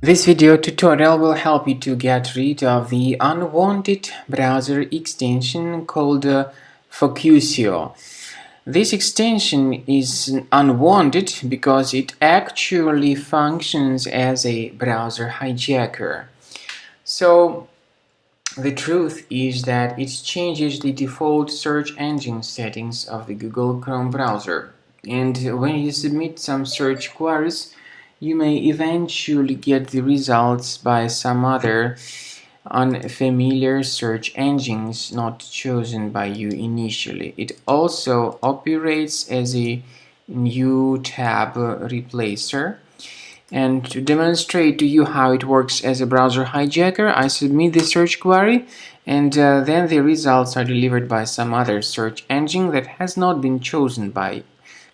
This video tutorial will help you to get rid of the unwanted browser extension called Focusio. This extension is unwanted because it actually functions as a browser hijacker. So the truth is that it changes the default search engine settings of the Google Chrome browser. And when you submit some search queries, you may eventually get the results by some other unfamiliar search engines not chosen by you initially. It also operates as a new tab replacer. And to demonstrate to you how it works as a browser hijacker, I submit the search query and then the results are delivered by some other search engine that has not been chosen by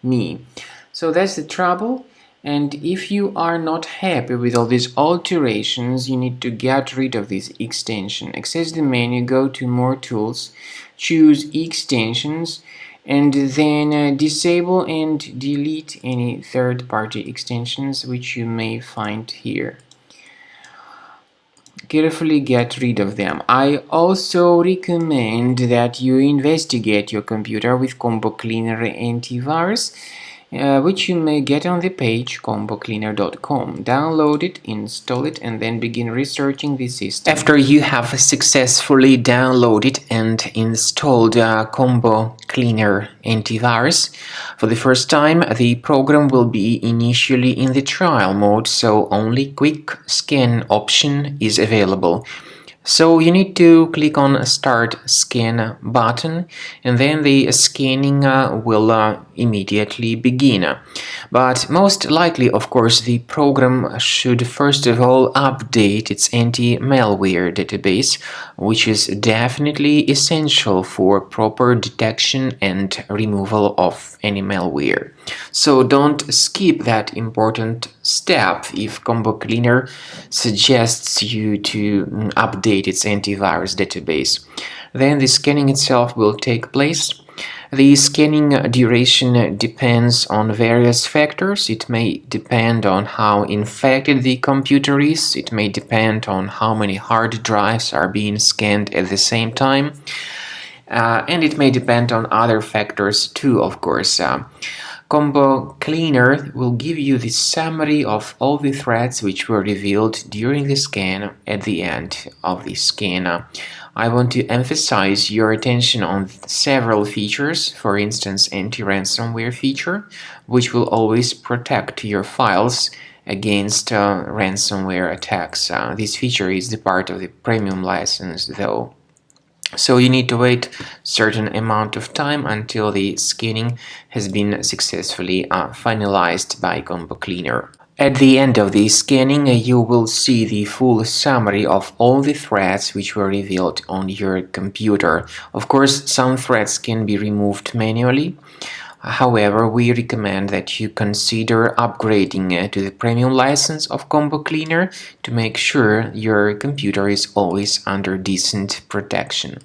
me. So that's the trouble. And if you are not happy with all these alterations, you need to get rid of this extension. Access the menu, go to More Tools, choose Extensions, and then disable and delete any third-party extensions which you may find here. Carefully get rid of them. I also recommend that you investigate your computer with Combo Cleaner Antivirus, which you may get on the page combocleaner.com. Download it, install it, and then begin researching the system. After you have successfully downloaded and installed Combo Cleaner Antivirus, for the first time, the program will be initially in the trial mode, so only quick scan option is available. So you need to click on Start Scan button, and then the scanning will immediately begin. But most likely, of course, the program should first of all update its anti-malware database, which is definitely essential for proper detection and removal of any malware. So don't skip that important step if Combo Cleaner suggests you to update its antivirus database. Then the scanning itself will take place. The scanning duration depends on various factors. It may depend on how infected the computer is. It may depend on how many hard drives are being scanned at the same time. And it may depend on other factors too, of course. Combo Cleaner will give you the summary of all the threats which were revealed during the scan at the end of the scan. I want to emphasize your attention on several features, for instance, anti-ransomware feature, which will always protect your files against ransomware attacks. This feature is the part of the premium license, though. So you need to wait a certain amount of time until the scanning has been successfully finalized by Combo Cleaner. At the end of the scanning, you will see the full summary of all the threats which were revealed on your computer. Of course, some threats can be removed manually. However, we recommend that you consider upgrading to the premium license of Combo Cleaner to make sure your computer is always under decent protection.